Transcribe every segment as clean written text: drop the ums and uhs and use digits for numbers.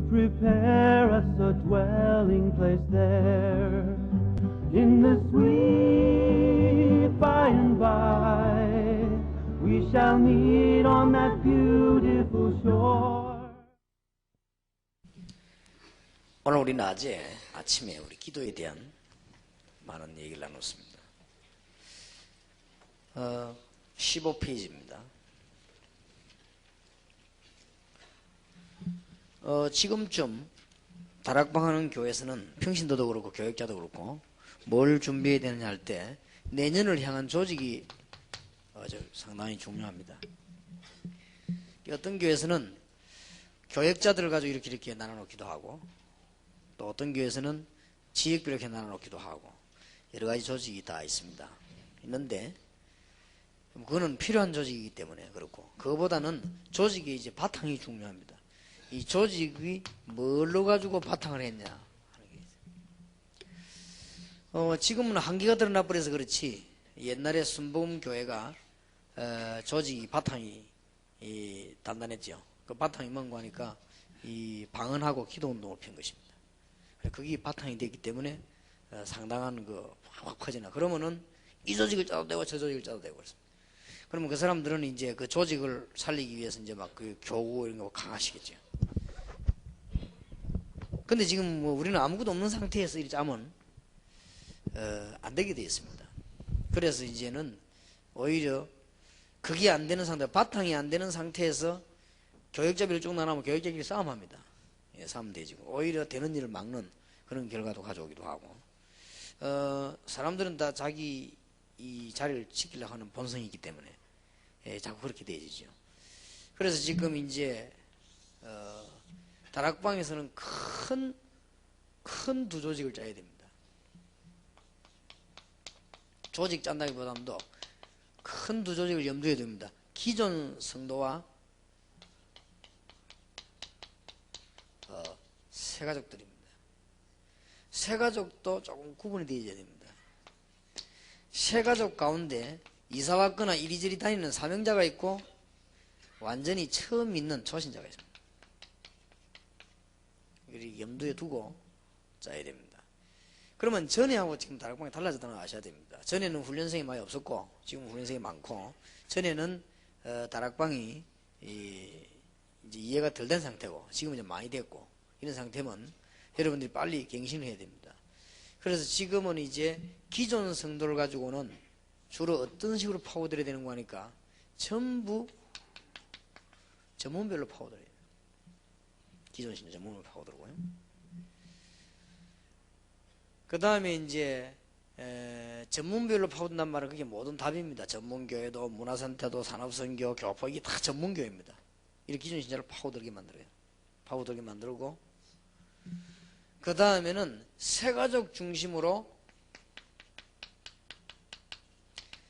prepare us a dwelling place there. In the sweet by and by, we shall meet on that beautiful shore. 오늘 우리 아침에 우리 기도에 대한 많은 얘기를 나눴습니다. 15페이지입니다. 지금쯤 다락방 하는 교회에서는 평신도도 그렇고 교역자도 그렇고 뭘 준비해야 되느냐 할 때 내년을 향한 조직이 상당히 중요합니다. 어떤 교회에서는 교역자들을 가지고 이렇게 나눠놓기도 하고, 또 어떤 교회에서는 지역별로 이렇게 나눠놓기도 하고, 여러 가지 조직이 다 있습니다. 있는데 그거는 필요한 조직이기 때문에 그렇고, 그거보다는 조직의 이제 바탕이 중요합니다. 이 조직이 뭘로 가지고 바탕을 했냐 하는 게 있어요. 지금은 한계가 드러나 버려서 그렇지, 옛날에 순복음 교회가 조직이 바탕이 단단했죠. 그 바탕이 뭔가 하니까 이 방언하고 기도 운동을 편 것입니다. 그게 바탕이 됐기 때문에 상당한 확 커지나. 그러면은 이 조직을 짜도 되고 저 조직을 짜도 되고 그렇습니다. 그러면 그 사람들은 이제 그 조직을 살리기 위해서 이제 막 그 교구 이런 거 강화시켰죠. 근데 지금 뭐 우리는 아무것도 없는 상태에서 이렇게 짜면 안 되게 되어 있습니다. 그래서 이제는 오히려 그게 안 되는 상태, 바탕이 안 되는 상태에서 교역자비를 쭉 나누면 교역자끼리 싸움합니다. 싸움 되지고 오히려 되는 일을 막는 그런 결과도 가져오기도 하고, 사람들은 다 자기 이 자리를 지키려고 하는 본성이 있기 때문에 자꾸 그렇게 되어지죠. 그래서 지금 이제 다락방에서는 큰 두 조직을 짜야 됩니다. 조직 짠다기보다도 큰 두 조직을 염두에 둡니다. 기존 성도와 새가족들입니다. 새가족도 조금 구분이 되어야 됩니다. 새가족 가운데 이사 왔거나 이리저리 다니는 사명자가 있고 완전히 처음 믿는 초신자가 있습니다. 이렇게 염두에 두고 짜야 됩니다. 그러면 전에하고 지금 다락방이 달라졌다는 걸 아셔야 됩니다. 전에는 훈련생이 많이 없었고 지금 훈련생이 많고, 전에는 다락방이 이제 이해가 덜 된 상태고 지금은 이제 많이 됐고, 이런 상태면 여러분들이 빨리 갱신을 해야 됩니다. 그래서 지금은 이제 기존 성도를 가지고는 주로 어떤 식으로 파고들어야 되는 거 하니까 전부 전문별로 파고들어야 돼요. 기존 신자 전문으로 파고들고요. 그 다음에 이제 전문별로 파고든단 말은 그게 모든 답입니다. 전문교회도 문화센터도 산업선교, 교포, 이게 다 전문교회입니다. 이렇게 기존 신자를 파고들게 만들어요. 파고들게 만들고, 그 다음에는 새가족 중심으로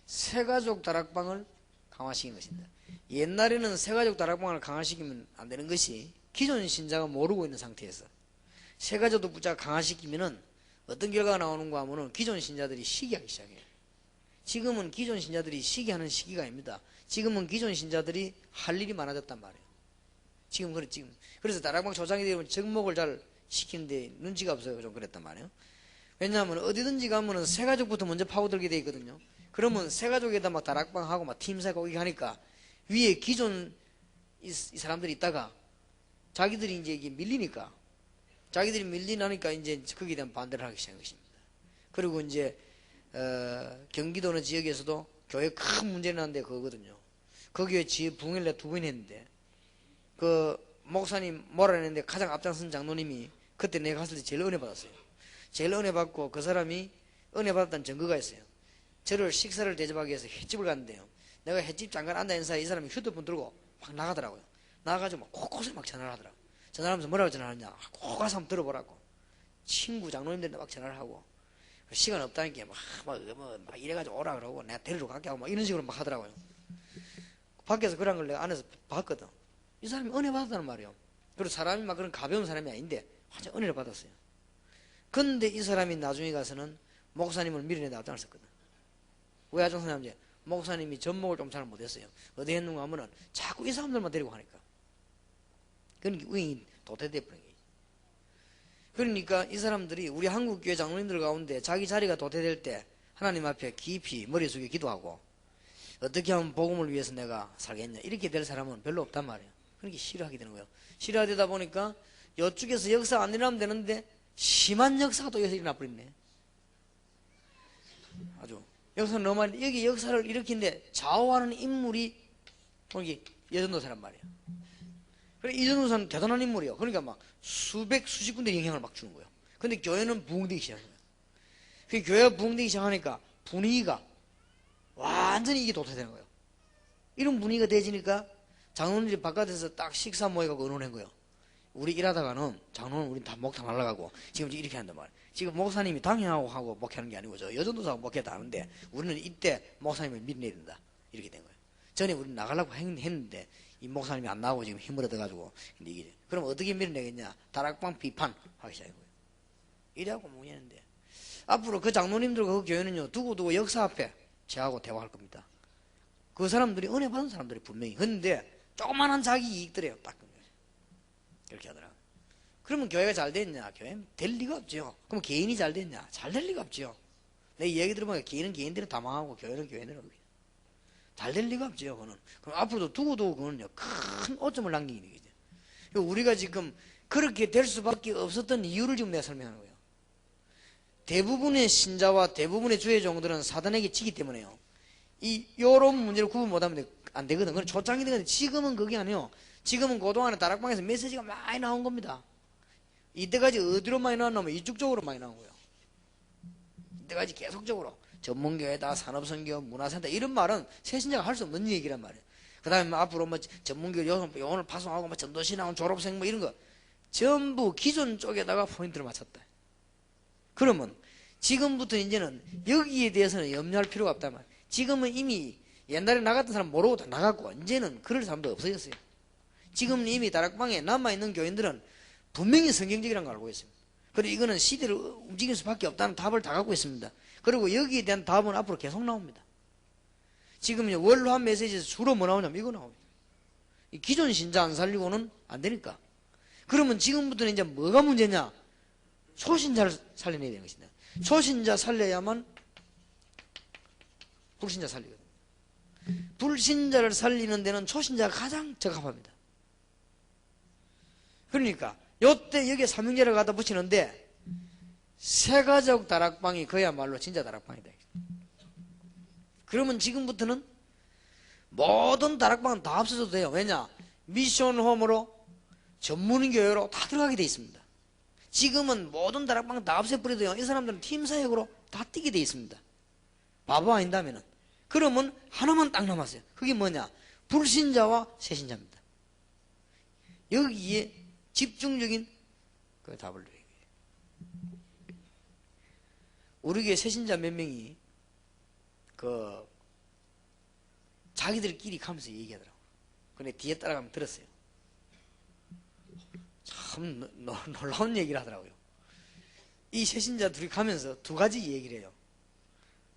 새가족 다락방을 강화시킨 것입니다. 옛날에는 새가족 다락방을 강화시키면 안 되는 것이, 기존 신자가 모르고 있는 상태에서 새가족도 붙잡아 강화시키면은 어떤 결과가 나오는가 하면은 기존 신자들이 시기하기 시작해요. 지금은 기존 신자들이 시기하는 시기가 아닙니다. 지금은 기존 신자들이 할 일이 많아졌단 말이에요. 지금. 그래서 다락방 조장이 되면 접목을 잘 시키는데 눈치가 없어요. 좀 그랬단 말이에요. 왜냐하면 어디든지 가면은 새가족부터 먼저 파고들게 돼 있거든요. 그러면 새가족에다 막 다락방하고 막 팀사고 이렇게 하니까 위에 기존 이 사람들이 있다가 자기들이 이제 이게 밀리니까, 자기들이 밀리나니까 이제 거기에 대한 반대를 하기 시작한 것입니다. 그리고 이제 경기도 어느 지역에서도 교회 큰 문제 나는데 그거거든요. 거기에 붕해를 두 번 했는데 그 목사님 몰아내는데 가장 앞장선 장로님이 그때 내가 갔을 때 제일 은혜 받았어요. 제일 은혜 받고 그 사람이 은혜 받았다는 증거가 있어요. 저를 식사를 대접하기 위해서 횟집을 갔는데요. 내가 횟집 잠깐 앉아있는 사이에 이 사람이 휴대폰 들고 막 나가더라고요. 나가가지고 막 곳곳에 막 전화를 하더라고요. 전화를 하면서 뭐라고 전화하느냐, 꼭 가서 한번 들어보라고. 친구 장로님들한테 막 전화를 하고, 시간 없다니까 막 이래가지고 오라 그러고 내가 데리러 갈게 하고 막 이런 식으로 막 하더라고요. 밖에서 그런 걸 내가 안에서 봤거든. 이 사람이 은혜 받았다는 말이에요. 그리고 사람이 막 그런 가벼운 사람이 아닌데 완전 은혜를 받았어요. 근데 이 사람이 나중에 가서는 목사님을 밀어내다 앞장섰거든. 왜 앞장섰냐면 목사님이 접목을 좀 잘 못했어요. 어디 했는가 하면은 자꾸 이 사람들만 데리고 가니까. 그러니까 우리 도태돼 버린 거예요. 그러니까 이 사람들이 우리 한국교회 장로님들 가운데 자기 자리가 도태될 때 하나님 앞에 깊이 머리 숙여 기도하고 어떻게 하면 복음을 위해서 내가 살겠냐 이렇게 될 사람은 별로 없단 말이에요. 그렇게 싫어하게 되는 거예요. 싫어하다 보니까 이쪽에서 역사 안 일어나면 되는데 심한 역사가 또 여기서 일어나 버렸네. 아주 역사는 너무 많이 여기 역사를 일으키는데 좌우하는 인물이 거기 여전도사란 말이에요. 그래 이전도사는 대단한 인물이에요. 그러니까 막 수십 군데 영향을 막 주는 거예요. 근데 교회는 부흥되기 시작한 거예요. 그 교회가 부흥되기 시작하니까 분위기가 완전히 이게 도태되는 거예요. 이런 분위기가 되지니까 장로님들이 바깥에서 딱 식사 모여가고 의논한 거예요. 우리 일하다가는 장로는 우리 다 목탕 날라가고 지금 이렇게 한단 말이에요. 지금 목사님이 당회하고 하고 목회하는 게 아니고 저 여전도사하고 목회도 하는데 우리는 이때 목사님을 밀어내야 된다. 이렇게 된 거예요. 전에 우리는 나가려고 했는데 이 목사님이 안 나오고 지금 힘을 얻어가지고 근데 이게 그럼 어떻게 밀어내겠냐? 다락방 비판 하기 시작한 거예요. 이래갖고 뭐냐는데 앞으로 그 장로님들과 그 교회는요 두고두고 역사 앞에 저하고 대화할 겁니다. 그 사람들이 은혜 받은 사람들이 분명히 근데 조그만한 자기 이익들이에요. 딱 그렇게 하더라. 그러면 교회가 잘 됐냐? 교회는 될 리가 없죠. 그럼 개인이 잘 됐냐? 잘 될 리가 없죠. 내 얘기 들어보니까 개인은 개인대로 다 망하고 교회는 교회대로 잘 될 리가 없죠. 그거는. 그럼 앞으로도 두고두고 그거는요 큰 오점을 남기는 거죠. 우리가 지금 그렇게 될 수밖에 없었던 이유를 지금 내가 설명하는 거예요. 대부분의 신자와 대부분의 주의 종들은 사단에게 지기 때문에요. 요런 문제를 구분 못하면 안 되거든. 그건 초창기 되거든. 지금은 그게 아니에요. 지금은 그동안에 다락방에서 메시지가 많이 나온 겁니다. 이때까지 어디로 많이 나왔냐면 이쪽 쪽으로 많이 나온 거예요. 이때까지 계속적으로 전문교회다, 산업선교, 문화센터 이런 말은 새신자가 할 수 없는 얘기란 말이에요. 그 다음에 앞으로 뭐 전문교회 영혼을 파송하고 뭐 전도신앙, 졸업생 뭐 이런 거 전부 기존 쪽에다가 포인트를 맞췄다. 그러면 지금부터 이제는 여기에 대해서는 염려할 필요가 없단 말이에요. 지금은 이미 옛날에 나갔던 사람 모르고 다 나갔고 이제는 그럴 사람도 없어졌어요. 지금 이미 다락방에 남아있는 교인들은 분명히 성경적이라는 걸 알고 있습니다. 그리고 이거는 시대를 움직일 수밖에 없다는 답을 다 갖고 있습니다. 그리고 여기에 대한 답은 앞으로 계속 나옵니다. 지금 원로한 메시지에서 주로 뭐 나오냐면 이거 나옵니다. 이 기존 신자 안 살리고는 안 되니까. 그러면 지금부터는 이제 뭐가 문제냐? 초신자를 살려내야 되는 것이다. 초신자 살려야만 불신자 살리거든요. 불신자를 살리는 데는 초신자가 가장 적합합니다. 그러니까 요때 여기에 삼형제를 갖다 붙이는데 새가족 다락방이 그야말로 진짜 다락방이다. 그러면 지금부터는 모든 다락방은 다 없어져도 돼요. 왜냐? 미션홈으로 전문교회로 다 들어가게 돼 있습니다. 지금은 모든 다락방은 다 없애버려도요 이 사람들은 팀사역으로 다 뛰게 돼 있습니다. 바보 아닌다면은. 그러면 하나만 딱 남았어요. 그게 뭐냐? 불신자와 새신자입니다. 여기에 집중적인 그 답을 드려요. 우리 교회 새신자 몇 명이 그 자기들끼리 가면서 얘기하더라고요. 근데 뒤에 따라가면 들었어요. 참 놀라운 얘기를 하더라고요. 이 새신자 둘이 가면서 두 가지 얘기를 해요.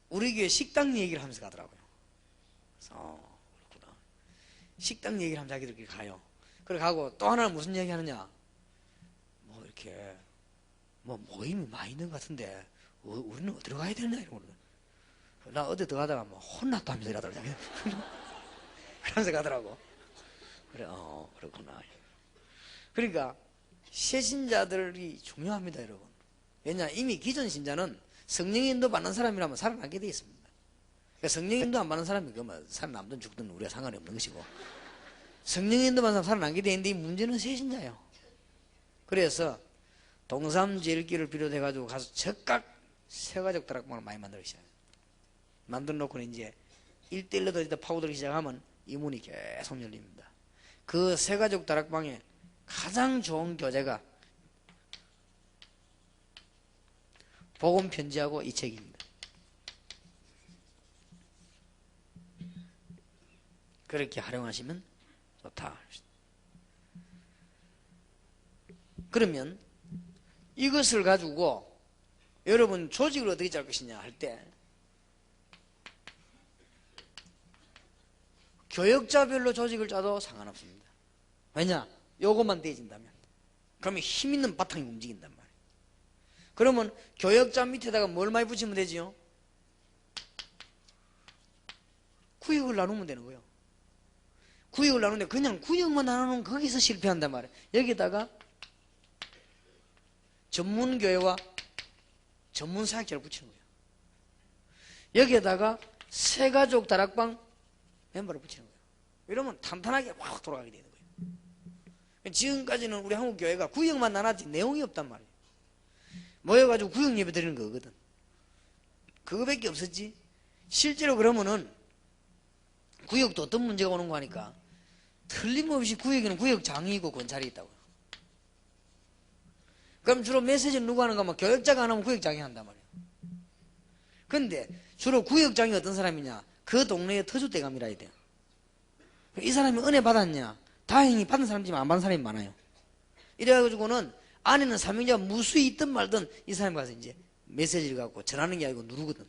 우리 교회 식당 얘기를 하면서 가더라고요. 그래서 그렇구나. 식당 얘기를 하면 자기들끼리 가요. 그래 가고 또 하나는 무슨 얘기 하느냐? 뭐 이렇게 뭐 모임이 많이 있는 것 같은데 우리는 어디로 가야 되나 이런 거는. 나 어디 들어가다가 뭐 혼났다 하면서 이러더라고요. 그러면서 가더라고. 그래 그렇구나. 그러니까 새신자들이 중요합니다, 여러분. 왜냐 이미 기존 신자는 성령의 인도 받는 사람이라면 살아남게 되어 있습니다. 그러니까 성령의 인도 안 받는 사람이 그만 살아남든 죽든 우리가 상관이 없는 것이고 성령의 인도 받는 사람 살아남게 되어 있는데 이 문제는 새신자예요. 그래서 동삼제일교를 비롯해 가지고 가서 즉각 새가족 다락방을 많이 만들기 시작해요. 만들어 놓고는 이제 1대1로 파고들기 시작하면 이 문이 계속 열립니다. 그 새가족 다락방에 가장 좋은 교재가 복음 편지하고 이 책입니다. 그렇게 활용하시면 좋다. 그러면 이것을 가지고 여러분 조직을 어떻게 짤 것이냐 할 때 교역자별로 조직을 짜도 상관없습니다. 왜냐? 요것만 대해진다면 그러면 힘있는 바탕이 움직인단 말이에요. 그러면 교역자 밑에다가 뭘 많이 붙이면 되지요? 구역을 나누면 되는 거예요. 구역을 나누는데 그냥 구역만 나누면 거기서 실패한단 말이에요. 여기다가 전문교회와 전문사역자를 붙이는 거예요. 여기에다가 새가족 다락방 멤버를 붙이는 거예요. 이러면 탄탄하게 확 돌아가게 되는 거예요. 지금까지는 우리 한국교회가 구역만 나눴지 내용이 없단 말이에요. 모여가지고 구역 예배 드리는 거거든. 그거밖에 없었지. 실제로 그러면은 구역도 어떤 문제가 오는 거 하니까 틀림없이 구역에는 구역장이고 권찰이 있다고요. 그럼 주로 메시지는 누가 하는가 하면 교역자가 안 하면 구역장이 한단 말이에요. 근데 주로 구역장이 어떤 사람이냐? 그 동네의 터줏대감이라 해야 돼요. 이 사람이 은혜 받았냐? 다행히 받은 사람이지만 안 받은 사람이 많아요. 이래가지고는 안에는 삼형제가 무수히 있든 말든 이 사람이 가서 이제 메시지를 갖고 전하는 게 아니고 누르거든.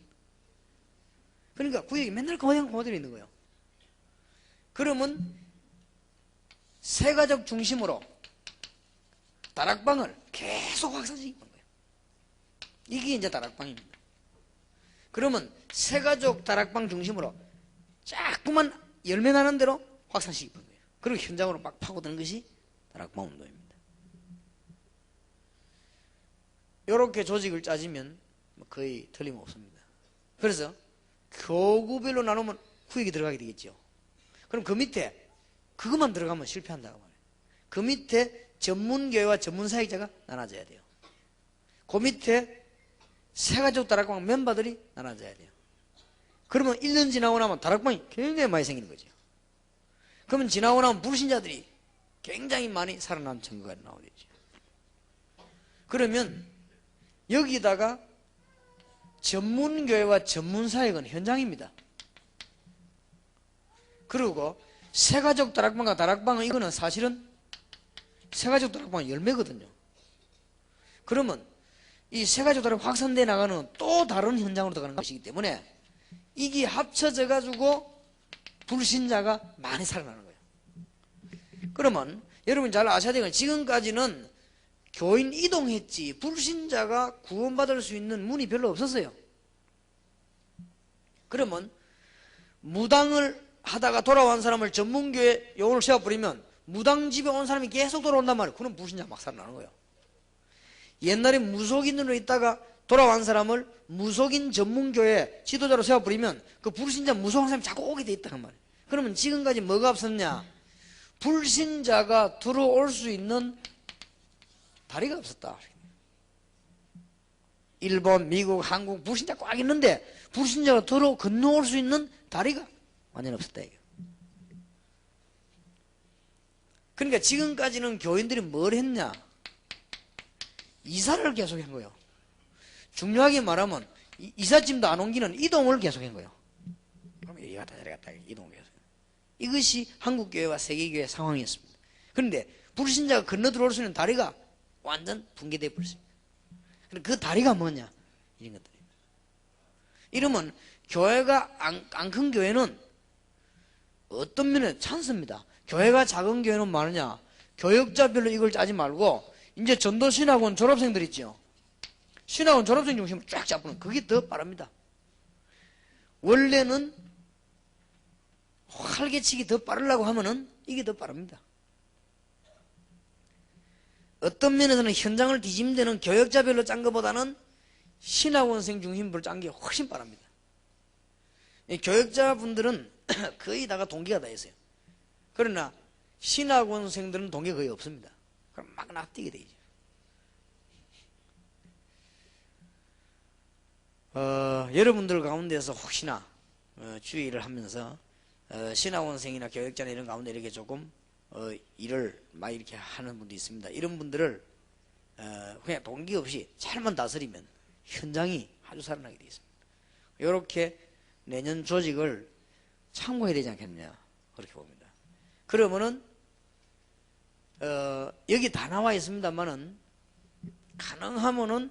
그러니까 구역이 맨날 거대로 있는 거예요. 그러면 새가족 중심으로 다락방을 계속 확산시키는 거예요. 이게 이제 다락방입니다. 그러면 새가족 다락방 중심으로 자꾸만 열매 나는 대로 확산시키는 거예요. 그리고 현장으로 막 파고드는 것이 다락방 운동입니다. 이렇게 조직을 짜지면 거의 틀림없습니다. 그래서 교구별로 나누면 구역이 들어가게 되겠죠. 그럼 그 밑에 그것만 들어가면 실패한다고 말해요. 그 밑에 전문교회와 전문사역자가 나눠져야 돼요. 그 밑에 새가족 다락방 멤버들이 나눠져야 돼요. 그러면 1년 지나고 나면 다락방이 굉장히 많이 생기는 거죠. 그러면 지나고 나면 불신자들이 굉장히 많이 살아남은 증거가 나오겠죠. 그러면 여기다가 전문교회와 전문사역은 현장입니다. 그리고 새가족 다락방과 다락방은 이거는 사실은 새가족 다락방은 열매거든요. 그러면 이 새가족 다락방 확산돼 나가는 또 다른 현장으로 들어가는 것이기 때문에 이게 합쳐져 가지고 불신자가 많이 살아나는 거예요. 그러면 여러분 잘 아셔야 되는 건 지금까지는 교인 이동했지 불신자가 구원받을 수 있는 문이 별로 없었어요. 그러면 무당을 하다가 돌아온 사람을 전문교회 요원을 세워버리면 무당 집에 온 사람이 계속 돌아온단 말이에요. 그럼 불신자 막 살아나는 거예요. 옛날에 무속인으로 있다가 돌아온 사람을 무속인 전문교회 지도자로 세워버리면 그 불신자 무속한 사람이 자꾸 오게 돼 있다는 말이에요. 그러면 지금까지 뭐가 없었냐? 불신자가 들어올 수 있는 다리가 없었다. 일본, 미국, 한국 불신자 꽉 있는데 불신자가 건너올 수 있는 다리가 완전 없었다 이게. 그러니까 지금까지는 교인들이 뭘 했냐? 이사를 계속한 거예요. 중요하게 말하면 이삿짐도 안 옮기는 이동을 계속한 거예요. 그럼 이리 갔다 저리 갔다 이동을 계속. 이것이 한국교회와 세계교회 상황이었습니다. 그런데 불신자가 건너 들어올 수 있는 다리가 완전 붕괴되어 버렸습니다. 그 다리가 뭐냐? 이런 것들입니다. 이러면 교회가 안 큰 교회는 어떤 면에 찬스입니다. 교회가 작은 교회는 많으냐? 교역자별로 이걸 짜지 말고 이제 전도신학원 졸업생들 있죠. 신학원 졸업생 중심으로 쫙 잡으면 그게 더 빠릅니다. 원래는 활개치기 더 빠르려고 하면은 이게 더 빠릅니다. 어떤 면에서는 현장을 뒤집는 교역자별로 짠 것보다는 신학원생 중심으로 짠 게 훨씬 빠릅니다. 교역자분들은 거의 다가 동기가 다 있어요. 그러나 신학원생들은 동기가 거의 없습니다. 그럼 막 납득이 되죠. 여러분들 가운데서 혹시나 주의를 하면서 신학원생이나 교역자나 이런 가운데 이렇게 조금 일을 막 이렇게 하는 분도 있습니다. 이런 분들을 그냥 동기 없이 잘만 다스리면 현장이 아주 살아나게 되어 있습니다. 이렇게 내년 조직을 참고해야 되지 않겠느냐 그렇게 봅니다. 그러면은 여기 다 나와 있습니다만은 가능하면은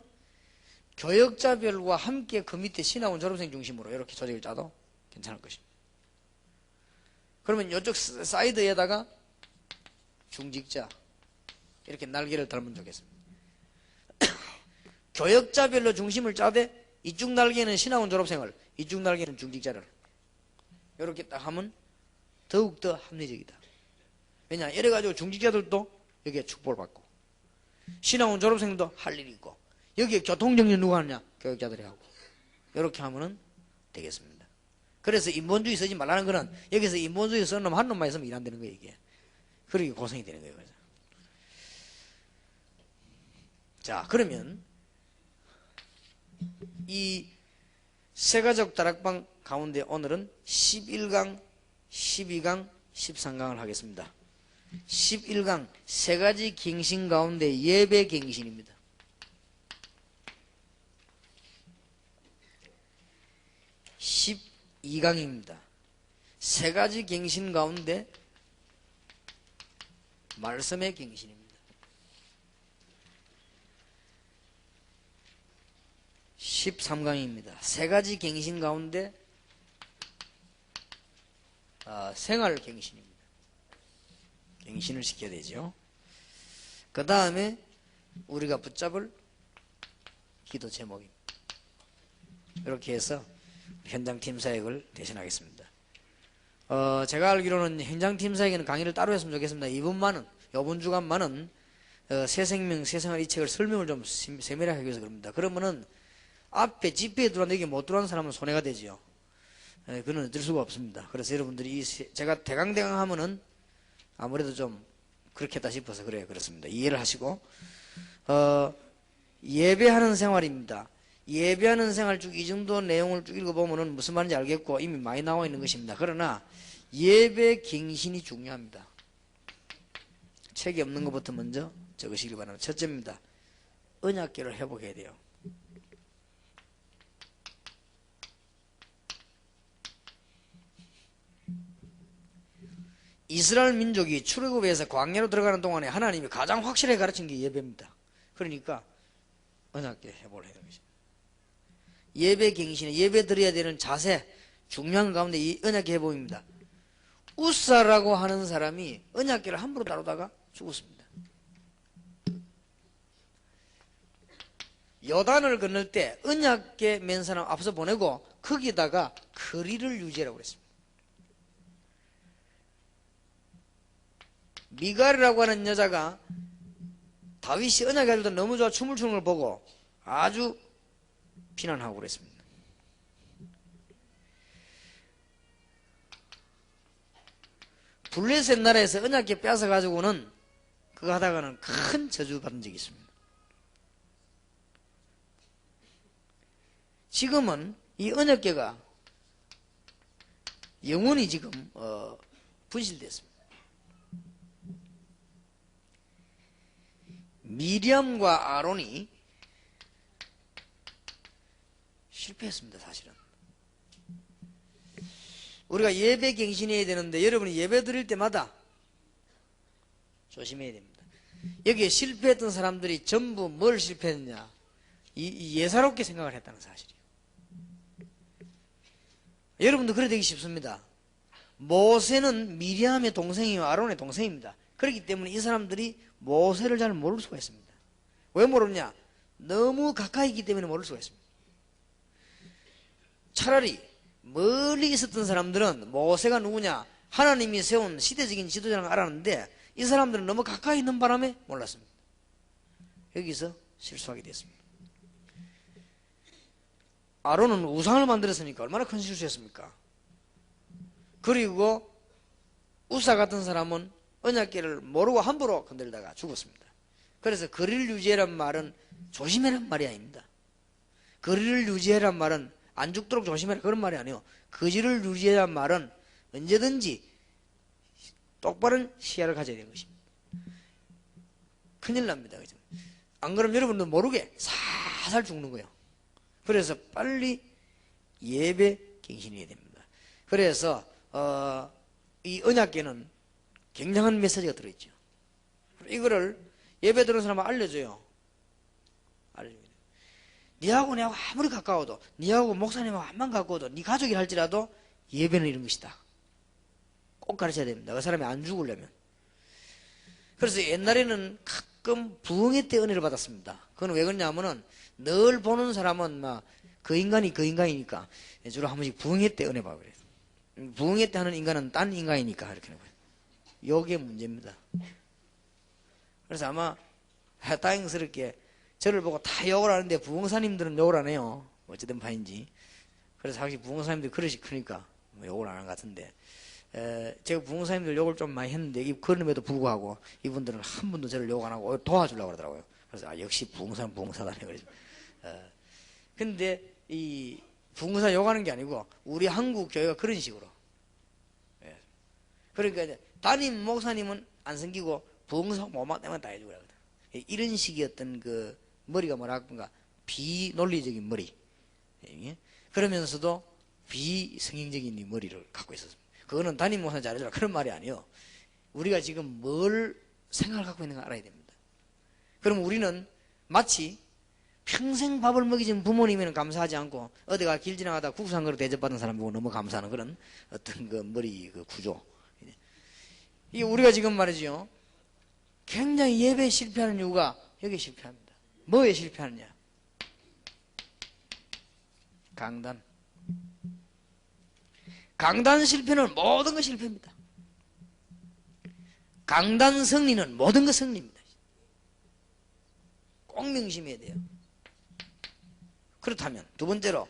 교역자별과 함께 그 밑에 신학원 졸업생 중심으로 이렇게 조직을 짜도 괜찮을 것입니다. 그러면 이쪽 사이드에다가 중직자 이렇게 날개를 달면 좋겠습니다. 교역자별로 중심을 짜되 이쪽 날개는 신학원 졸업생을, 이쪽 날개는 중직자를 이렇게 딱 하면 더욱더 합리적이다. 왜냐, 이래가지고 중직자들도 여기에 축복을 받고 신학원 졸업생도 할 일이 있고 여기에 교통정리 누가 하느냐? 교역자들이 하고. 이렇게 하면은 되겠습니다. 그래서 인본주의 쓰지 말라는 거는 여기서 인본주의 쓰는 놈 한 놈만 있으면 일 안 되는 거예요, 이게. 그러게 고생이 되는 거예요. 자, 그러면 이 세가족 다락방 가운데 오늘은 11강, 12강, 13강을 하겠습니다. 11강 세 가지 갱신 가운데 예배 갱신입니다. 12강입니다. 세 가지 갱신 가운데 말씀의 갱신입니다. 13강입니다. 세 가지 갱신 가운데 생활 갱신입니다. 갱신을 시켜야 되죠. 그 다음에 우리가 붙잡을 기도 제목입니다. 이렇게 해서 현장팀 사역을 대신하겠습니다. 제가 알기로는 현장팀 사역에는 강의를 따로 했으면 좋겠습니다. 이번 주간만은 새생명, 새생활 이 책을 설명을 좀 세밀하게 하기 위해서 그럽니다. 그러면은 앞에 집회에 들어왔는데 여기 못 들어온 사람은 손해가 되지요. 그건 어쩔 수가 없습니다. 그래서 여러분들이 제가 대강대강 하면은 아무래도 좀 그렇겠다 싶어서 그렇습니다. 이해를 하시고 예배하는 생활입니다. 예배하는 생활 쭉 이 정도 내용을 쭉 읽어보면은 무슨 말인지 알겠고 이미 많이 나와 있는 것입니다. 그러나 예배 갱신이 중요합니다. 책이 없는 것부터 먼저 적으시길 바랍니다. 첫째입니다. 언약궤를 회복해야 돼요. 이스라엘 민족이 출애굽에서 광야로 들어가는 동안에 하나님이 가장 확실하게 가르친 게 예배입니다. 그러니까 언약궤 회복을 해야 되는 것입니다. 예배 갱신에 예배 드려야 되는 자세 중요한 가운데 이 언약궤 회복입니다. 우사라고 하는 사람이 언약궤를 함부로 다루다가 죽었습니다. 요단을 건널 때 언약궤 맨 사람 앞서 보내고 거기다가 거리를 유지하라고 그랬습니다. 미갈이라고 하는 여자가 다윗이 언약궤 가지고 너무 좋아 춤을 추는 걸 보고 아주 비난하고 그랬습니다. 블레셋 나라에서 언약궤 빼앗아 가지고는 그거 하다가는 큰 저주 받은 적이 있습니다. 지금은 이 언약궤가 영원히 지금 분실됐습니다. 미리암과 아론이 실패했습니다. 사실은 우리가 예배 갱신해야 되는데 여러분이 예배 드릴 때마다 조심해야 됩니다. 여기에 실패했던 사람들이 전부 뭘 실패했느냐, 예사롭게 생각을 했다는 사실이에요. 여러분도 그래 되기 쉽습니다. 모세는 미리암의 동생이요 아론의 동생입니다. 그렇기 때문에 이 사람들이 모세를 잘 모를 수가 있습니다. 왜 모르냐? 너무 가까이 있기 때문에 모를 수가 있습니다. 차라리 멀리 있었던 사람들은 모세가 누구냐? 하나님이 세운 시대적인 지도자라는 걸 알았는데 이 사람들은 너무 가까이 있는 바람에 몰랐습니다. 여기서 실수하게 됐습니다. 아론은 우상을 만들었으니까 얼마나 큰 실수였습니까? 그리고 우사 같은 사람은 언약궤를 모르고 함부로 건들다가 죽었습니다. 그래서 거리를 유지해란 말은 조심해란 말이 아닙니다. 거리를 유지해란 말은 안 죽도록 조심해라 그런 말이 아니에요. 거리를 유지해란 말은 언제든지 똑바른 시야를 가져야 되는 것입니다. 큰일 납니다. 그죠? 안 그러면 여러분도 모르게 살살 죽는 거예요. 그래서 빨리 예배 갱신해야 됩니다. 그래서 이 언약궤는 굉장한 메시지가 들어있죠. 이거를 예배 드리는 사람은 알려줘요. 알려줘요. 니하고 내하고 아무리 가까워도, 니하고 목사님하고 암만 가까워도, 니 가족이 할지라도 예배는 이런 것이다. 꼭 가르쳐야 됩니다. 그 사람이 안 죽으려면. 그래서 옛날에는 가끔 부흥회 때 은혜를 받았습니다. 그건 왜 그러냐면은 늘 보는 사람은 막 그 인간이 그 인간이니까 주로 한 번씩 부흥회 때 은혜 받고 그래요. 부흥회 때 하는 인간은 딴 인간이니까 이렇게 하는 거예요. 요게 문제입니다. 그래서 아마 다행스럽게 저를 보고 다 욕을 하는데 부흥사님들은 욕을 안 해요. 어쨌든 파인지. 그래서 확실히 부흥사님들이 그릇이 크니까 뭐 욕을 안 하는 것 같은데, 제가 부흥사님들 욕을 좀 많이 했는데 그럼에도 불구하고 이분들은 한 번도 저를 욕 안 하고 도와주려고 그러더라고요. 그래서 역시 부흥사는 부흥사다네. 그래서 근데 이 부흥사 욕하는 게 아니고 우리 한국 교회가 그런 식으로. 그러니까 이제 담임 목사님은 안 섬기고 부흥사 뭐만 때만 다 해주고 그러거든. 이런 식의 어떤 그 머리가 뭐랄까 비논리적인 머리. 그러면서도 비성경적인 머리를 갖고 있었습니다. 그거는 담임 목사 잘해주라 그런 말이 아니에요. 우리가 지금 뭘 생각을 갖고 있는가 알아야 됩니다. 그럼 우리는 마치 평생 밥을 먹이준 부모님에는 감사하지 않고 어디가 길 지나가다 국수 한 그릇 대접받은 사람 보고 너무 감사하는 그런 어떤 그 머리 그 구조. 이게 우리가 지금 말이죠. 굉장히 예배에 실패하는 이유가 여기에 실패합니다. 뭐에 실패하느냐? 강단. 강단 실패는 모든 것 실패입니다. 강단 승리는 모든 것 승리입니다. 꼭 명심해야 돼요. 그렇다면 두 번째로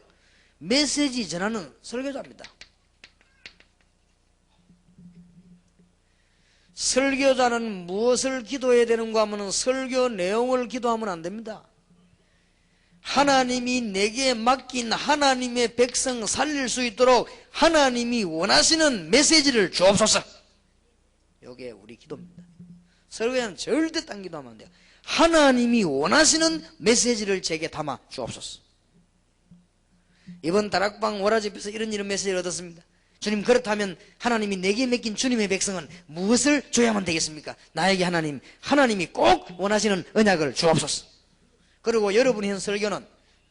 메시지 전하는 설교자입니다. 설교자는 무엇을 기도해야 되는가 하면 설교 내용을 기도하면 안 됩니다. 하나님이 내게 맡긴 하나님의 백성 살릴 수 있도록 하나님이 원하시는 메시지를 주옵소서. 이게 우리 기도입니다. 설교자는 절대 딴 기도하면 안 돼요. 하나님이 원하시는 메시지를 제게 담아 주옵소서. 이번 다락방 월화집에서 이런 메시지를 얻었습니다. 주님, 그렇다면 하나님이 내게 맡긴 주님의 백성은 무엇을 줘야만 되겠습니까? 나에게 하나님이 꼭 원하시는 언약을 주옵소서. 그리고 여러분이 한 설교는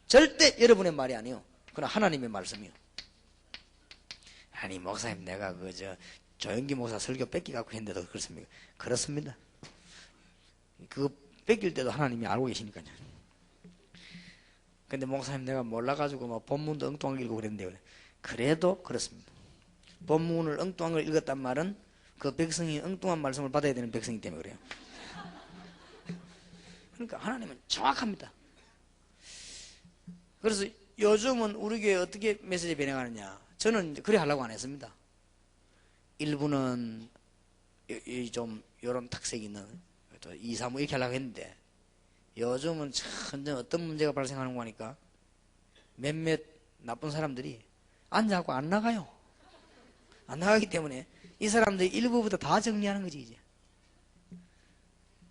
절대 여러분의 말이 아니에요. 그건 하나님의 말씀이에요. 아니 목사님, 내가 조영기 목사 설교 뺏기 갖고 했는데도 그렇습니까? 그렇습니다. 그거 뺏길 때도 하나님이 알고 계시니까요. 근데 목사님, 내가 몰라가지고 막 본문도 엉뚱하게 읽고 그랬는데, 그래도 그렇습니다. 본문을 엉뚱한 걸 읽었단 말은 그 백성이 엉뚱한 말씀을 받아야 되는 백성이기 때문에 그래요. 그러니까 하나님은 정확합니다. 그래서 요즘은 우리 교회 어떻게 메시지 변해가느냐, 저는 그래 하려고 안 했습니다. 일부는 좀 이런 특색이 있는 2, 3, 5 이렇게 하려고 했는데, 요즘은 참 어떤 문제가 발생하는 거니까 몇몇 나쁜 사람들이 앉아갖고 안 나가요. 안 나가기 때문에 이 사람들이 일부부터 다 정리하는 거지. 이제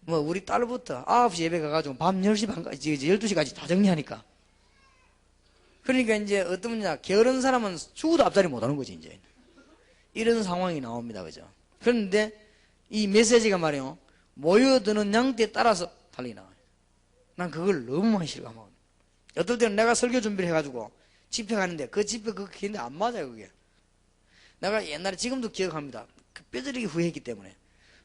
뭐 우리 딸부터 9시 예배 가가지고 밤 10시 반까지 12시까지 다 정리하니까. 그러니까 이제 어떤 문제냐, 게으른 사람은 죽어도 앞자리 못 하는 거지. 이제 이런 상황이 나옵니다. 그죠? 그런데 이 메시지가 말이에요, 모여드는 양떼에 따라서 달리 나와요. 난 그걸 너무 많이 싫어하고, 어떨 때는 내가 설교 준비를 해가지고 집회 가는데 그 집회 그게 안 맞아요. 그게 내가 옛날에 지금도 기억합니다. 그 뼈저리게 후회했기 때문에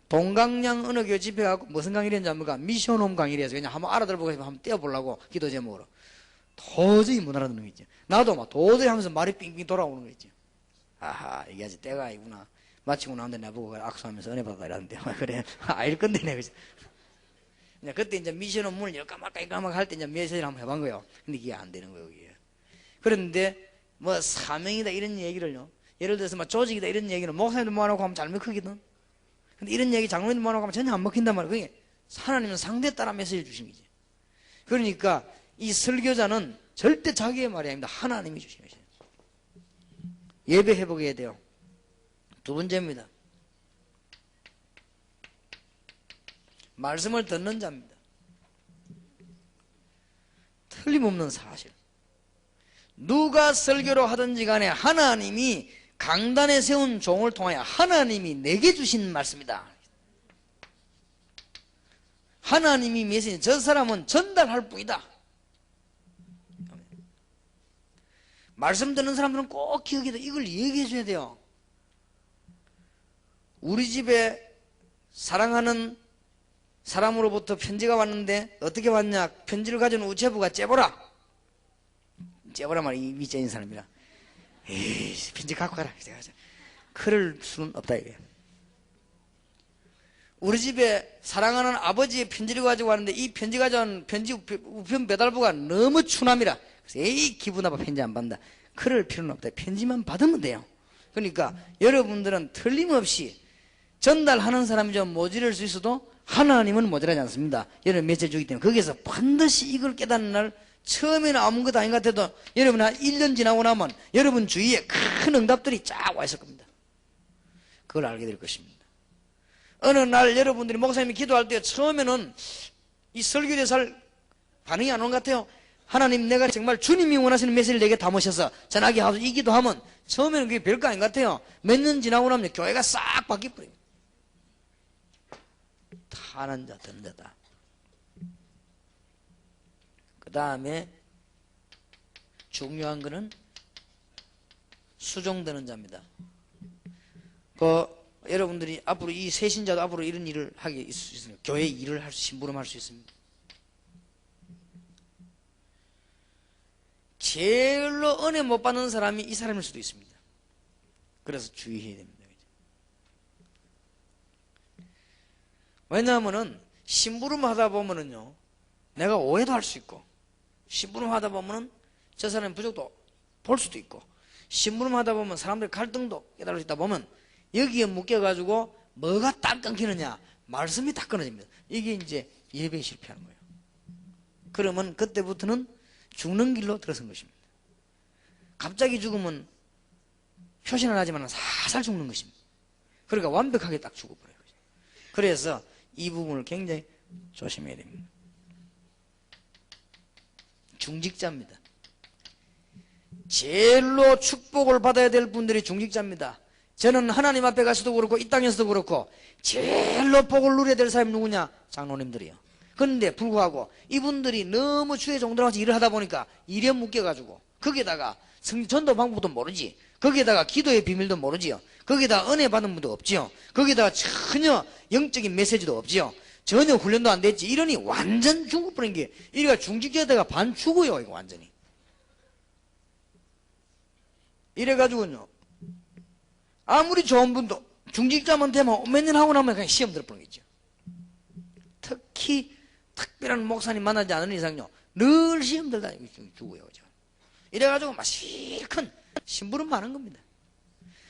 동강양 어느 교회 집회 가고 무슨 강의를 했는지 압니까? 미션홈 강의를 해서 그냥 한번 알아들어보고 한번 떼어보려고 기도 제목으로. 도저히 못 알아듣는 거 있지. 나도 막 도저히 하면서 말이 빙빙 돌아오는 거 있지. 아하, 이게 아직 때가 아니구나. 마치고 나온데 나보고 악수하면서 은혜 받아 이러는데 그래 알 건데 내가 그때 이제 미션홈 문을 열까 말까 할 때 이제 메시지를 한번 해본 거예요. 근데 이게 안 되는 거예요. 이게. 그런데 뭐 사명이다 이런 얘기를요, 예를 들어서 막 조직이다 이런 얘기는 목사님도 모아놓고 하면 잘 먹히거든. 근데 이런 얘기 장로님도 모아놓고 하면 전혀 안 먹힌단 말이에요. 그게 하나님은 상대에 따라 메시지를 주신 거지. 그러니까 이 설교자는 절대 자기의 말이 아닙니다. 하나님이 주신 것이에요. 예배 회복해야 돼요. 두 번째입니다. 말씀을 듣는 자입니다. 틀림없는 사실. 누가 설교로 하든지 간에 하나님이 강단에 세운 종을 통하여 하나님이 내게 주신 말씀이다. 하나님이 메시지, 저 사람은 전달할 뿐이다. 말씀 듣는 사람들은 꼭 기억해야 돼. 이걸 얘기해 줘야 돼요. 우리 집에 사랑하는 사람으로부터 편지가 왔는데 어떻게 왔냐? 편지를 가져온 우체부가 째보라. 째보라 말이 위짜인 사람이라. 에이, 편지 갖고 가라. 그럴 수는 없다 이거예요. 우리 집에 사랑하는 아버지의 편지를 가지고 왔는데 이 편지 가져온 편지 우편 배달부가 너무 추남이라. 그래서 에이 기분 나빠 편지 안 받는다. 그럴 필요는 없다. 편지만 받으면 돼요. 그러니까 여러분들은 틀림없이 전달하는 사람이 좀 모자랄 수 있어도 하나님은 모자라지 않습니다. 여러분 메시지 주기 때문에 거기에서 반드시 이걸 깨닫는 날 처음에는 아무것도 아닌 것 같아도 여러분 한 1년 지나고 나면 여러분 주위에 큰 응답들이 쫙 와 있을 겁니다. 그걸 알게 될 것입니다. 어느 날 여러분들이 목사님이 기도할 때 처음에는 이 설교에 잘 반응이 안 오는 것 같아요. 하나님 내가 정말 주님이 원하시는 메시지를 내게 담으셔서 전하게 하소서 이 기도하면 처음에는 그게 별거 아닌 것 같아요. 몇 년 지나고 나면 교회가 싹 바뀌어버려요. 타는 자 듣는 자다. 그 다음에 중요한 거는 수종되는 자입니다. 여러분들이 앞으로 이 새신자도 앞으로 이런 일을 하게 있습니다. 교회 일을 할 수, 심부름할 수 있습니다. 제일로 은혜 못 받는 사람이 이 사람일 수도 있습니다. 그래서 주의해야 됩니다. 왜냐하면은 심부름 하다 보면은요, 내가 오해도 할 수 있고, 심부름 하다 보면은 저 사람의 부족도 볼 수도 있고, 심부름 하다 보면 사람들 갈등도 깨달을 수 있다 보면 여기에 묶여가지고 뭐가 딱 끊기느냐? 말씀이 딱 끊어집니다. 이게 이제 예배에 실패하는 거예요. 그러면 그때부터는 죽는 길로 들어선 것입니다. 갑자기 죽으면 표시는 하지만 살살 죽는 것입니다. 그러니까 완벽하게 딱 죽어버려요. 그래서 이 부분을 굉장히 조심해야 됩니다. 중직자입니다. 제일로 축복을 받아야 될 분들이 중직자입니다. 저는 하나님 앞에 가서도 그렇고 이 땅에서도 그렇고 제일로 복을 누려야 될 사람이 누구냐? 장로님들이요. 그런데 불구하고 이분들이 너무 주의 종들하고 일을 하다 보니까 일에 묶여가지고 거기에다가 전도 방법도 모르지, 거기에다가 기도의 비밀도 모르지요, 거기에다가 은혜 받은 분도 없지요, 거기에다가 전혀 영적인 메시지도 없지요, 전혀 훈련도 안 됐지. 이러니 완전 죽어버린 게, 이래가 중직자에다가 반 죽어요. 이거 완전히 이래가지고요, 아무리 좋은 분도 중직자만 되면 몇 년 하고 나면 그냥 시험 들어버린 거죠. 특히 특별한 목사님 만나지 않은 이상요 늘 시험 들다 죽어요. 이래가지고 막 실컷 심부름 많은 겁니다.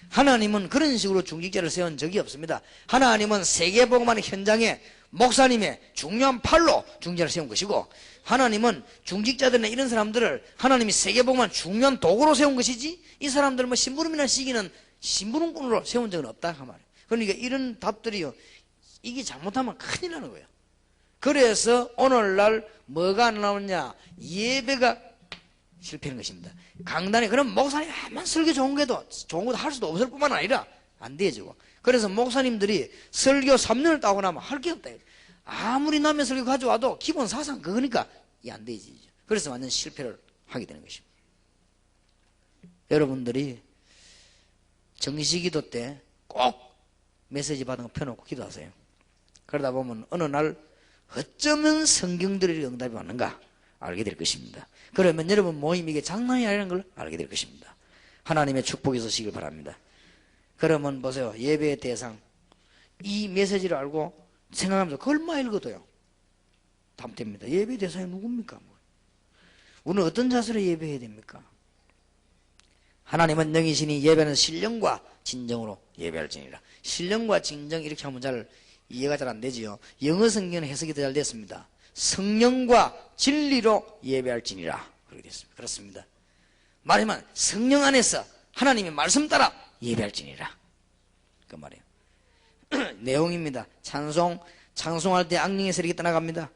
하나님은 그런 식으로 중직자를 세운 적이 없습니다. 하나님은 세계복음하는 현장에 목사님의 중요한 팔로 중직자를 세운 것이고, 하나님은 중직자들이나 이런 사람들을 하나님이 세계복음한 중요한 도구로 세운 것이지, 이 사람들 뭐 심부름이나 시기는 심부름꾼으로 세운 적은 없다 그 말이에요. 그러니까 이런 답들이요, 이게 잘못하면 큰일 나는 거예요. 그래서 오늘날 뭐가 안 나오냐? 예배가 실패하는 것입니다. 강단에 그럼 목사님만 설교 좋은 것도 할 수도 없을 뿐만 아니라 안 되죠. 그래서 목사님들이 설교 3년을 따고 나면 할 게 없다. 아무리 남의 설교 가져와도 기본 사상 그거니까 이게 안 되지. 그래서 완전 실패를 하게 되는 것입니다. 여러분들이 정시기도 때 꼭 메시지 받은 거 펴놓고 기도하세요. 그러다 보면 어느 날 어쩌면 성경들의 응답이 왔는가 알게 될 것입니다. 그러면 여러분 모임 이게 장난이 아니라는 걸 알게 될 것입니다. 하나님의 축복이 있으시길 바랍니다. 그러면 보세요, 예배의 대상, 이 메시지를 알고 생각하면서 그걸 얼마 읽어도요 답됩니다. 예배의 대상이 누굽니까? 우리는 어떤 자세로 예배해야 됩니까? 하나님은 영이시니 예배는 신령과 진정으로 예배할지니라. 신령과 진정 이렇게 하면 잘 이해가 잘 안 되지요. 영어 성경은 해석이 더 잘 됐습니다. 성령과 진리로 예배할지니라 그렇게 됐습니다. 그렇습니다. 말하면 성령 안에서 하나님의 말씀 따라 예배할지니라 그 말이에요. 내용입니다. 찬송할 때 악령의 세력이 떠나갑니다.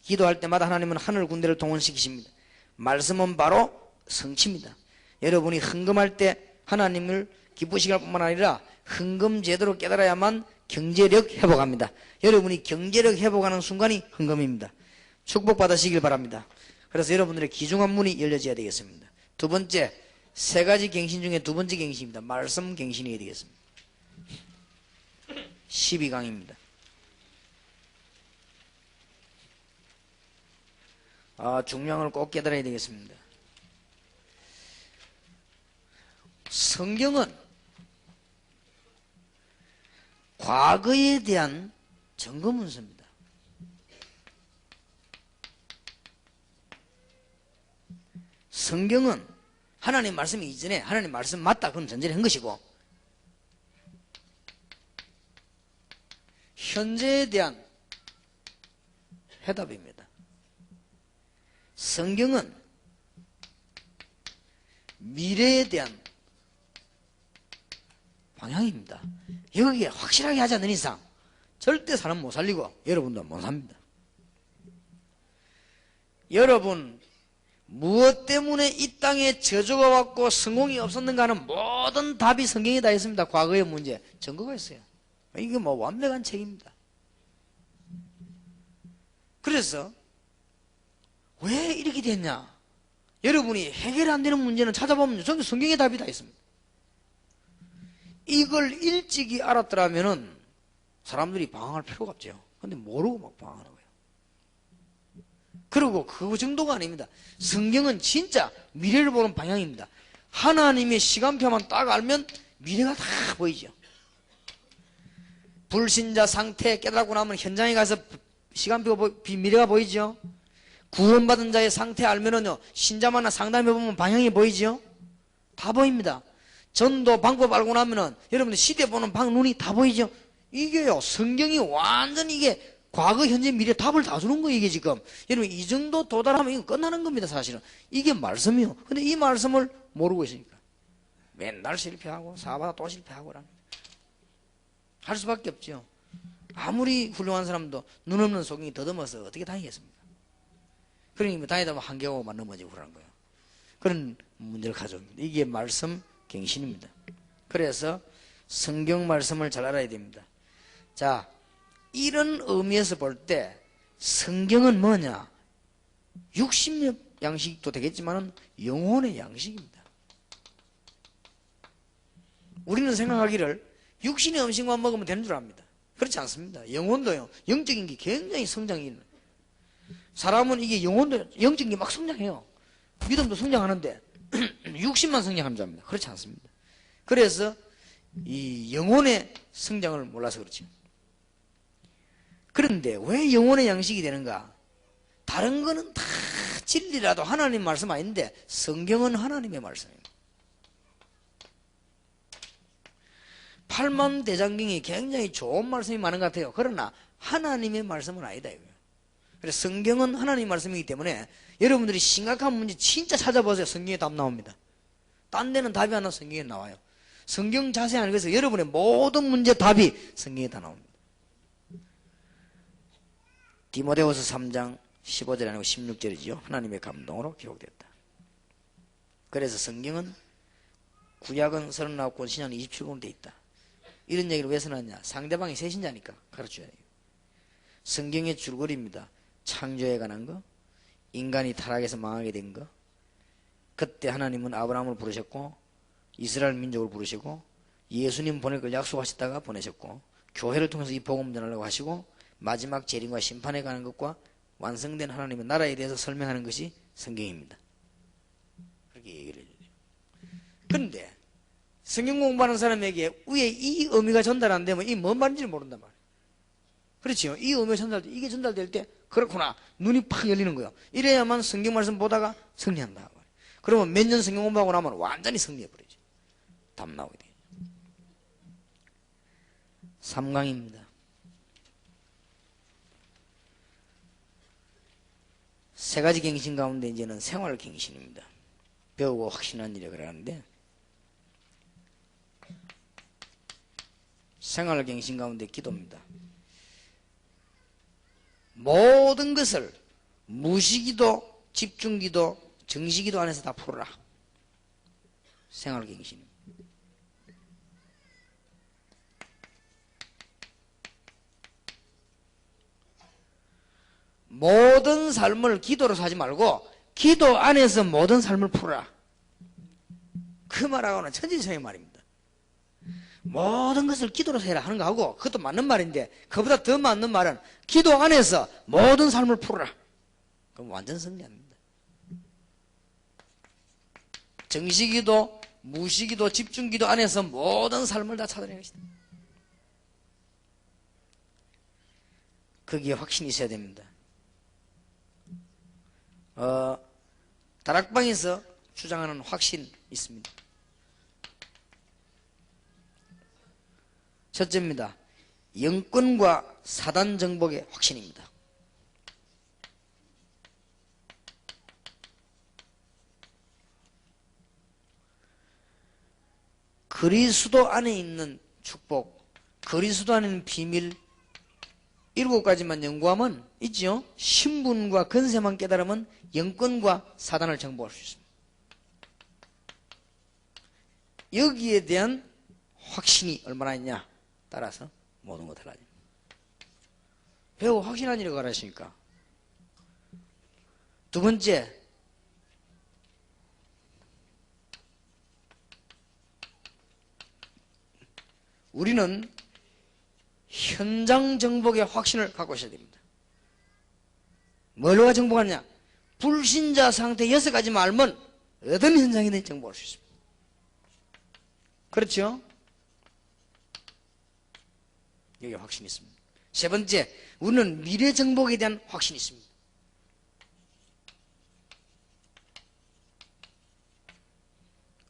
기도할 때마다 하나님은 하늘 군대를 동원시키십니다. 말씀은 바로 성취입니다. 여러분이 헌금할 때 하나님을 기쁘시게 할 뿐만 아니라 헌금 제대로 깨달아야만 경제력 회복합니다. 여러분이 경제력 회복하는 순간이 헌금입니다. 축복받으시길 바랍니다. 그래서 여러분들의 귀중한 문이 열려져야 되겠습니다. 두 번째, 세 가지 갱신 중에 두 번째 갱신입니다. 말씀 갱신이 되겠습니다. 12강입니다. 중요한 걸 꼭 깨달아야 되겠습니다. 성경은 과거에 대한 증거문서입니다. 성경은 하나님 말씀이 이전에 하나님 말씀 맞다 그건 전제를 한 것이고, 현재에 대한 해답입니다. 성경은 미래에 대한 방향입니다. 여기에 확실하게 하지 않는 이상 절대 사람 못 살리고 여러분도 못 삽니다. 여러분 무엇 때문에 이 땅에 저주가 왔고 성공이 없었는가 하는 모든 답이 성경에 다 있습니다. 과거의 문제 증거가 있어요. 이게 뭐 완벽한 책입니다. 그래서 왜 이렇게 됐냐, 여러분이 해결 안 되는 문제는 찾아보면 전부 성경에 답이 다 있습니다. 이걸 일찍이 알았더라면은 사람들이 방황할 필요가 없죠. 근데 모르고 막 방황하는 거예요. 그리고 그 정도가 아닙니다. 성경은 진짜 미래를 보는 방향입니다. 하나님의 시간표만 딱 알면 미래가 다 보이죠. 불신자 상태 깨달고 나면 현장에 가서 시간표 미래가 보이죠. 구원받은 자의 상태 알면은요, 신자만나 상담해 보면 방향이 보이죠. 다 보입니다. 전도 방법 알고 나면은 여러분들 시대 보는 눈이 다 보이죠. 이게요, 성경이 완전히 이게 과거, 현재, 미래 답을 다 주는 거예요. 이게 지금 여러분 이 정도 도달하면 이거 끝나는 겁니다. 사실은 이게 말씀이요. 근데 이 말씀을 모르고 있으니까 맨날 실패하고 사바다 또 실패하고라는 할 수밖에 없죠. 아무리 훌륭한 사람도 눈 없는 소경이 더듬어서 어떻게 다니겠습니까? 그러니까 다니다 보면 한계고만 넘어지고 그러는 거예요. 그런 문제를 가져옵니다. 이게 말씀 갱신입니다. 그래서 성경 말씀을 잘 알아야 됩니다. 자, 이런 의미에서 볼 때 성경은 뭐냐? 육신의 양식도 되겠지만 영혼의 양식입니다. 우리는 생각하기를 육신의 음식만 먹으면 되는 줄 압니다. 그렇지 않습니다. 영혼도요, 영적인 게 굉장히 성장이 있는, 사람은 이게 영혼도 영적인 게 막 성장해요. 믿음도 성장하는데 육신만 성장하는 줄 압니다. 그렇지 않습니다. 그래서 이 영혼의 성장을 몰라서 그렇죠. 그런데 왜 영혼의 양식이 되는가? 다른 거는 다 진리라도 하나님 말씀 아닌데 성경은 하나님의 말씀입니다. 팔만대장경이 굉장히 좋은 말씀이 많은 것 같아요. 그러나 하나님의 말씀은 아니다 이거예요. 그래서 성경은 하나님의 말씀이기 때문에 여러분들이 심각한 문제 진짜 찾아보세요. 성경에 답 나옵니다. 딴 데는 답이 안 나와 성경에 나와요. 성경 자세히 알기 위해서 여러분의 모든 문제 답이 성경에 다 나옵니다. 디모데후서 3장 15절 아니고 16절이죠. 하나님의 감동으로 기록됐다. 그래서 성경은 구약은 39권, 신약은 27권으로 되어 있다. 이런 얘기를 왜 써놨냐? 상대방이 세신자니까 가르쳐야 돼요. 성경의 줄거리입니다. 창조에 관한 거, 인간이 타락해서 망하게 된 거, 그때 하나님은 아브라함을 부르셨고 이스라엘 민족을 부르시고 예수님 보낼 걸 약속하셨다가 보내셨고 교회를 통해서 이 복음 전하려고 하시고 마지막 재림과 심판에 관한 것과 완성된 하나님의 나라에 대해서 설명하는 것이 성경입니다. 그렇게 얘기를 해줘요. 그런데 성경 공부하는 사람에게 위에 이 의미가 전달 안 되면 이 뭔 말인지 모른단 말이에요. 그렇죠. 이 의미가 이게 전달될 때 그렇구나 눈이 팍 열리는 거예요. 이래야만 성경 말씀 보다가 승리한다. 그러면 몇 년 성경 공부하고 나면 완전히 승리해버리죠. 답 나오게 돼요. 3강입니다. 세 가지 갱신 가운데 이제는 생활 갱신입니다. 배우고 확신한 일이라고 그러는데 생활 갱신 가운데 기도입니다. 모든 것을 무시기도, 집중기도, 정시기도 안에서 다 풀어라. 생활 갱신. 모든 삶을 기도로 사지 말고 기도 안에서 모든 삶을 풀어라. 그 말하고는 천지차이 말입니다. 모든 것을 기도로 해라 하는 거하고 그것도 맞는 말인데 그보다 더 맞는 말은 기도 안에서 모든 삶을 풀어라. 그럼 완전 승리합니다. 정시기도, 무시기도, 집중기도 안에서 모든 삶을 다 찾아내는 것이다. 거기에 확신이 있어야 됩니다. 다락방에서 주장하는 확신이 있습니다. 첫째입니다. 영권과 사단 정복의 확신입니다. 그리스도 안에 있는 축복, 그리스도 안에 있는 비밀 7가지만 연구하면 있죠. 신분과 권세만 깨달으면 영권과 사단을 정복할 수 있습니다. 여기에 대한 확신이 얼마나 있냐 따라서 모든 것 달라집니다. 배우 확신한 일을 가르치니까. 두 번째, 우리는 현장 정복의 확신을 갖고 있어야 됩니다. 뭘로 정복하느냐? 불신자 상태 6가지만 알면 어떤 현장이든 정복할 수 있습니다. 그렇죠? 여기 확신이 있습니다. 세 번째, 우리는 미래 정복에 대한 확신이 있습니다.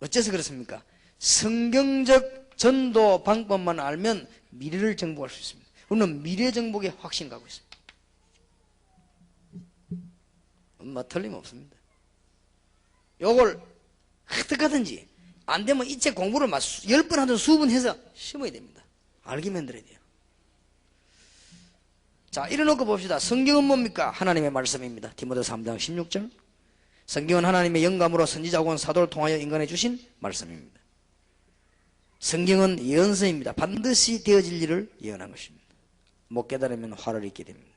어째서 그렇습니까? 성경적 전도 방법만 알면 미래를 정복할 수 있습니다. 우리는 미래 정복에 확신을 갖고 있습니다. 틀림없습니다. 요걸 어떻게 하든지 안 되면 이 책 공부를 10번 하든 20번 해서 심어야 됩니다. 알게 만들어야 돼요. 자, 이래놓고 봅시다. 성경은 뭡니까? 하나님의 말씀입니다. 디모데 3장 16절. 성경은 하나님의 영감으로 선지자 혹은 사도를 통하여 인간에 주신 말씀입니다. 성경은 예언서입니다. 반드시 되어질 일을 예언한 것입니다. 못 깨달으면 화를 입게 됩니다.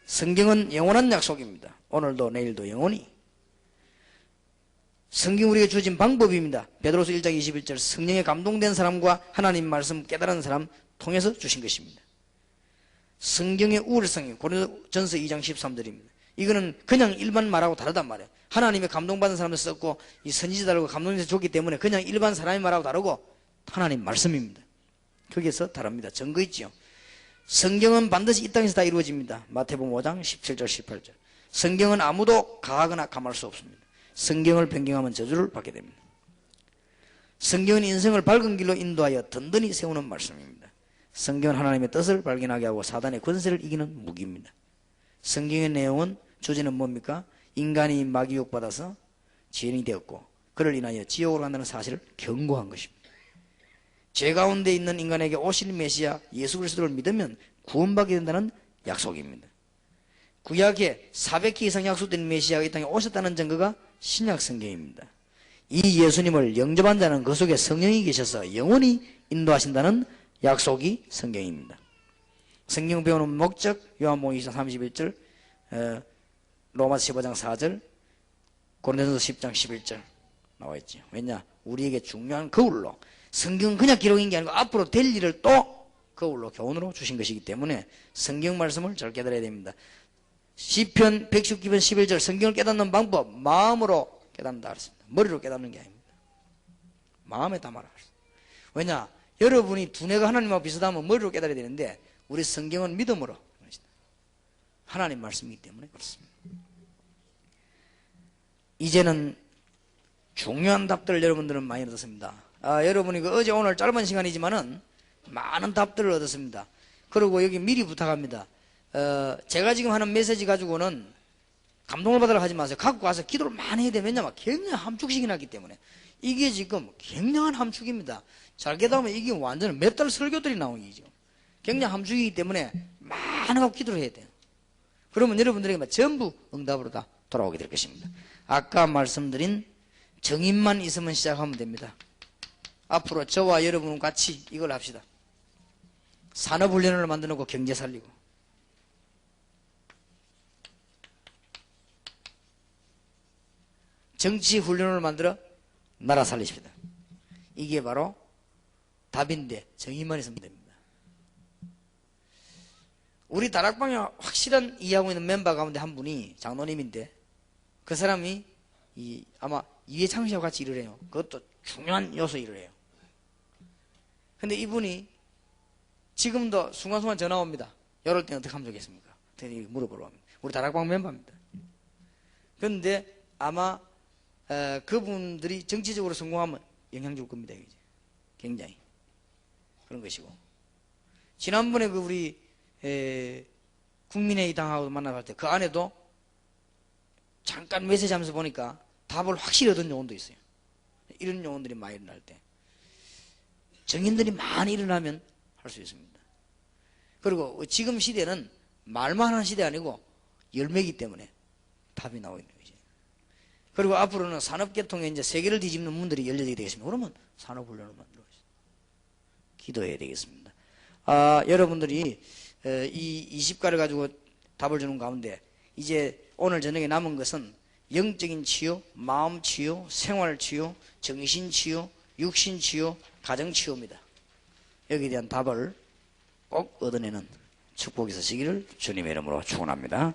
성경은 영원한 약속입니다. 오늘도 내일도 영원히. 성경 우리에게 주어진 방법입니다. 베드로서 1장 21절 성령에 감동된 사람과 하나님 말씀 깨달은 사람 통해서 주신 것입니다. 성경의 우월성이 고린도전서 2장 13절입니다. 이거는 그냥 일반 말하고 다르단 말이에요. 하나님의 감동받은 사람도 썼고 이 선지자들과 감동돼서 줬기 때문에 그냥 일반 사람이 말하고 다르고 하나님 말씀입니다. 거기에서 다릅니다. 증거 있죠. 성경은 반드시 이 땅에서 다 이루어집니다. 마태복음 5장 17절 18절. 성경은 아무도 가하거나 감할 수 없습니다. 성경을 변경하면 저주를 받게 됩니다. 성경은 인생을 밝은 길로 인도하여 든든히 세우는 말씀입니다. 성경은 하나님의 뜻을 발견하게 하고 사단의 권세를 이기는 무기입니다. 성경의 내용은 주제는 뭡니까? 인간이 마귀욕받아서 죄인이 되었고 그를 인하여 지옥으로 간다는 사실을 경고한 것입니다. 죄 가운데 있는 인간에게 오실 메시아 예수 그리스도를 믿으면 구원받게 된다는 약속입니다. 구약에 400회 이상 약속된 메시아가 이 땅에 오셨다는 증거가 신약 성경입니다. 이 예수님을 영접한 자는 그 속에 성령이 계셔서 영원히 인도하신다는 약속이 성경입니다. 성경 배우는 목적 요한복음 2장 31절 로마서 15장 4절 고린도전서 10장 11절 나와 있죠. 왜냐? 우리에게 중요한 거울로 성경은 그냥 기록인 게 아니고 앞으로 될 일을 또 거울로 교훈으로 주신 것이기 때문에 성경 말씀을 잘 깨달아야 됩니다. 시편 119편 11절 성경을 깨닫는 방법 마음으로 깨닫는다 그랬습니다. 머리로 깨닫는 게 아닙니다. 마음에 담아라. 왜냐? 여러분이 두뇌가 하나님하고 비슷하면 머리로 깨달아야 되는데 우리 성경은 믿음으로 하나님 말씀이기 때문에 그렇습니다. 이제는 중요한 답들을 여러분들은 많이 얻었습니다. 여러분이 어제 오늘 짧은 시간이지만은 많은 답들을 얻었습니다. 그리고 여기 미리 부탁합니다. 제가 지금 하는 메시지 가지고는 감동을 받으러 하지 마세요. 갖고 와서 기도를 많이 해야 돼요. 왜냐면 굉장히 함축식이 났기 때문에. 이게 지금 굉장한 함축입니다. 잘 깨달으면 이게 완전 몇 달 설교들이 나오는 거죠. 굉장히 함축이기 때문에 많이 갖고 기도를 해야 돼요. 그러면 여러분들에게 전부 응답으로 다 돌아오게 될 것입니다. 아까 말씀드린 정인만 있으면 시작하면 됩니다. 앞으로 저와 여러분 같이 이걸 합시다. 산업훈련을 만들어 놓고 경제 살리고 정치훈련을 만들어 나라 살리십니다. 이게 바로 답인데 정의만 있으면 됩니다. 우리 다락방에 확실한 이해하고 있는 멤버 가운데 한 분이 장로님인데 그 사람이 아마 이해창 씨와 같이 일을 해요. 그것도 중요한 요소 일을 해요. 근데 이분이 지금도 순간순간 전화 옵니다. 이럴 때는 어떻게 하면 좋겠습니까? 물어보러 합니다. 우리 다락방 멤버입니다. 그런데 아마 그분들이 정치적으로 성공하면 영향 줄 겁니다. 이제. 굉장히 그런 것이고 지난번에 그 우리 국민회의 당하고 만나봤을 때 그 안에도 잠깐 메시지 하면서 보니까 답을 확실히 얻은 요원도 있어요. 이런 요원들이 많이 일어날 때 정인들이 많이 일어나면 할 수 있습니다. 그리고 지금 시대는 말만 하는 시대 아니고 열매이기 때문에 답이 나오고 있는 거죠. 그리고 앞으로는 산업계통에 이제 세계를 뒤집는 문들이 열려지게 되겠습니다. 그러면 산업훈련을 만들어야죠. 기도해야 되겠습니다. 여러분들이 이 20가를 가지고 답을 주는 가운데 이제 오늘 저녁에 남은 것은 영적인 치유, 마음 치유, 생활 치유, 정신 치유, 육신 치유, 가정 치유입니다. 여기에 대한 답을 꼭 얻어내는 축복이 있으시기를 주님의 이름으로 축원합니다.